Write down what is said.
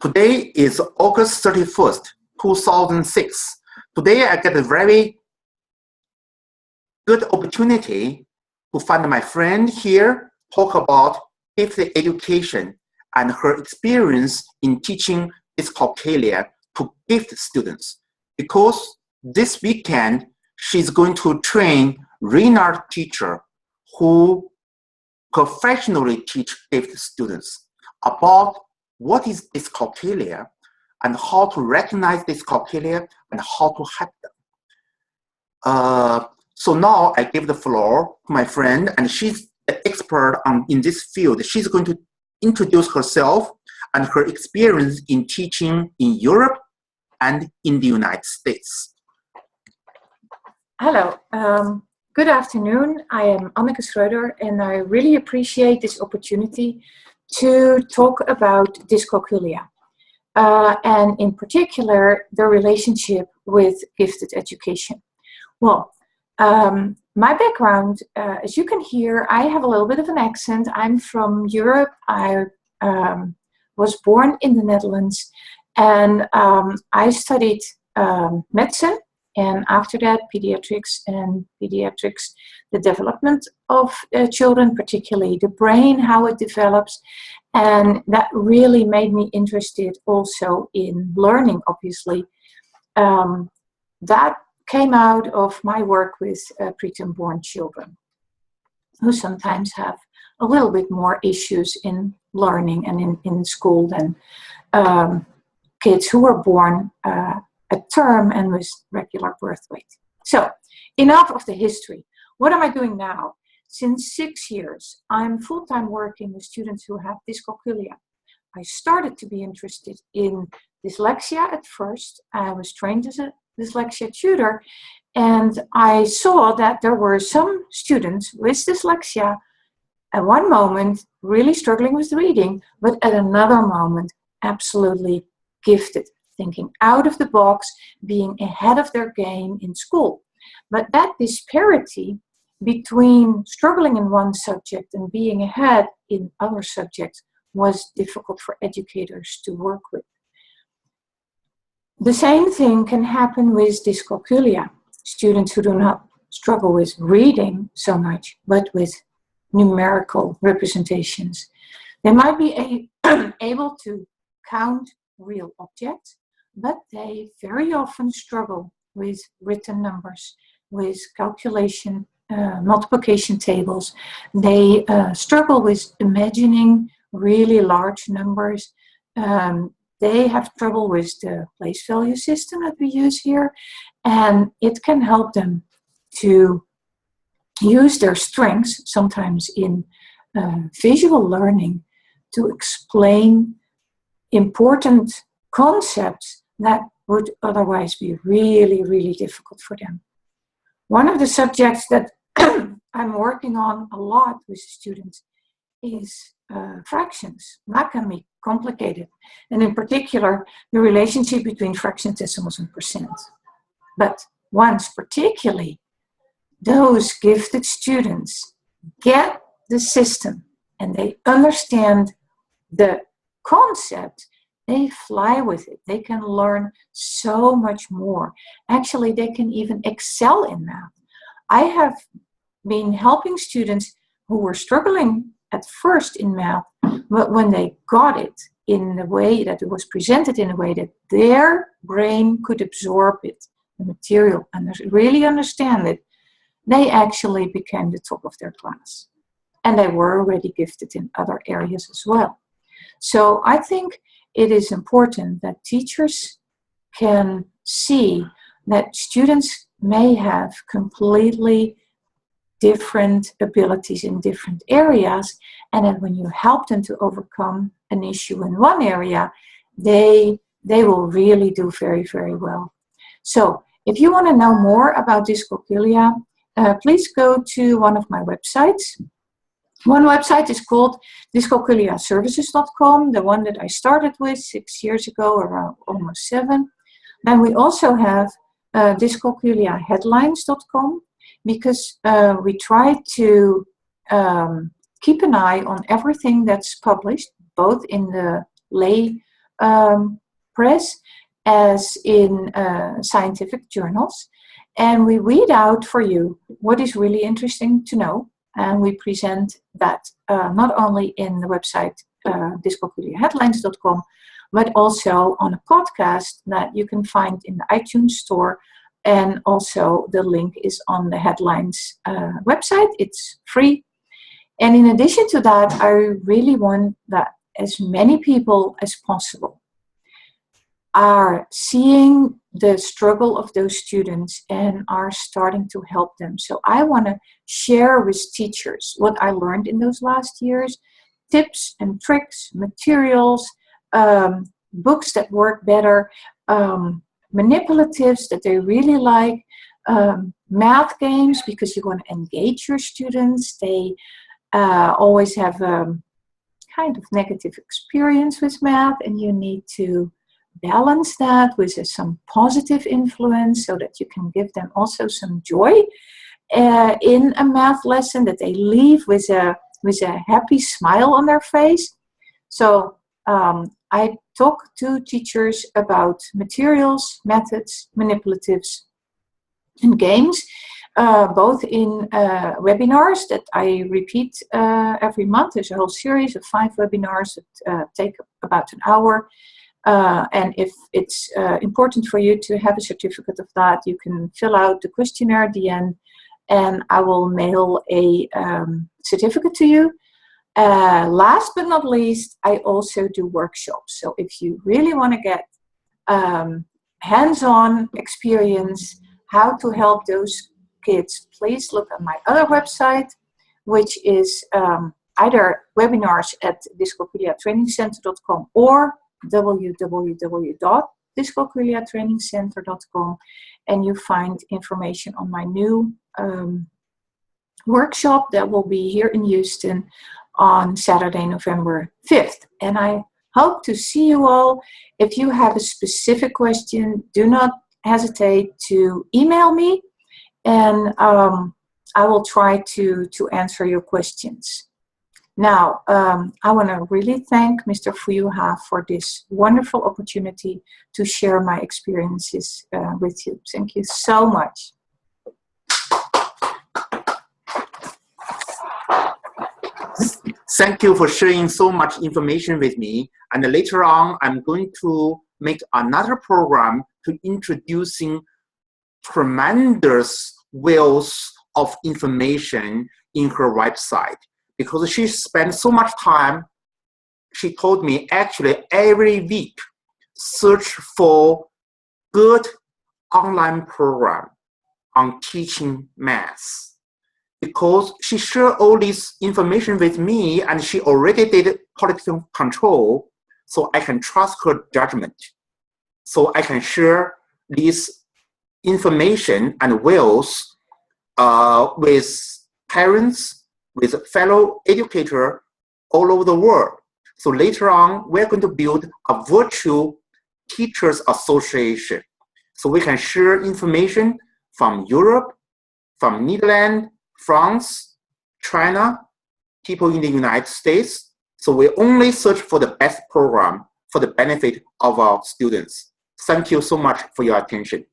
Today is August 31st, 2006. Today I get a very good opportunity to find my friend here talk about gifted education and her experience in teaching Dyscalculia to gifted students. Because this weekend, she's going to train Renard teacher who professionally teach gifted students about what is Dyscalculia and how to recognize Dyscalculia and how to help them. So now I give the floor to my friend, and she's an expert in this field. She's going to introduce herself and her experience in teaching in Europe and in the United States. Hello, good afternoon. I am Anneke Schreuder, and I really appreciate this opportunity to talk about Dyscalculia, and in particular, the relationship with gifted education. Well, my background, as you can hear, I have a little bit of an accent. I'm from Europe. I was born in the Netherlands, and I studied medicine, and after that pediatrics, the development of children, particularly the brain, how it develops, and that really made me interested also in learning, obviously. That came out of my work with preterm born children who sometimes have a little bit more issues in learning and in school than kids who were born at term and with regular birth weight. So, enough of the history. What am I doing now? Since 6 years, I'm full-time working with students who have dyscalculia. I started to be interested in dyslexia at first. I was trained as a dyslexia tutor, and I saw that there were some students with dyslexia at one moment really struggling with reading, but at another moment absolutely gifted, thinking out of the box, being ahead of their game in school. But that disparity between struggling in one subject and being ahead in other subjects was difficult for educators to work with. The same thing can happen with dyscalculia. Students who do not struggle with reading so much, but with numerical representations. They might be able to count real objects, but they very often struggle with written numbers, with calculation, multiplication tables. They struggle with imagining really large numbers. They have trouble with the place value system that we use here, and it can help them to use their strengths, sometimes in visual learning, to explain important concepts that would otherwise be really, really difficult for them. One of the subjects that I'm working on a lot with students is fractions. That can be complicated, and in particular, the relationship between fractions, decimals, and percent. But once particularly those gifted students get the system and they understand the concept, they fly with it. They can learn so much more. Actually, they can even excel in math. I have been helping students who were struggling at first in math, but when they got it in the way that it was presented, in a way that their brain could absorb it, the material, and really understand it, they actually became the top of their class. And they were already gifted in other areas as well. So I think it is important that teachers can see that students may have completely different abilities in different areas, and that when you help them to overcome an issue in one area, they will really do very, very well. So if you want to know more about dyscalculia, please go to one of my websites. One website is called dyscalculiaservices.com, the one that I started with 6 years ago, around almost 7. Then we also have dyscalculiaheadlines.com, because we try to keep an eye on everything that's published, both in the lay press as in scientific journals. And we read out for you what is really interesting to know. And we present that not only in the website dyscalculiaheadlines.com, but also on a podcast that you can find in the iTunes store. And also the link is on the Headlines website. It's free. And in addition to that, I really want that as many people as possible are seeing the struggle of those students and are starting to help them. So I want to share with teachers what I learned in those last years, tips and tricks, materials, books that work better, manipulatives that they really like, math games because you want to engage your students. They always have kind of negative experience with math, and you need to balance that with some positive influence so that you can give them also some joy in a math lesson, that they leave with a happy smile on their face. So I talk to teachers about materials, methods, manipulatives, and games, both in webinars that I repeat every month. There's a whole series of 5 webinars that take about an hour. And if it's important for you to have a certificate of that, you can fill out the questionnaire at the end, and I will mail a certificate to you. Last but not least, I also do workshops. So if you really want to get hands-on experience how to help those kids, please look at my other website, which is either webinars at dyscalculiatrainingcenter.com or www.dyscalculiatrainingcenter.com, and you find information on my new workshop that will be here in Houston on Saturday, November 5th. And I hope to see you all. If you have a specific question, do not hesitate to email me, and I will try to answer your questions. Now, I want to really thank Mr. Fuyuha for this wonderful opportunity to share my experiences with you. Thank you so much. Thank you for sharing so much information with me. And later on, I'm going to make another program to introducing tremendous wealth of information in her website. Because she spent so much time, she told me actually every week search for good online program on teaching math. Because she shared all this information with me and she already did political control, so I can trust her judgment. So I can share this information and wealth with parents, with fellow educators all over the world. So later on, we're going to build a virtual teachers association. So we can share information from Europe, from Netherlands, France, China, people in the United States. So we only search for the best program for the benefit of our students. Thank you so much for your attention.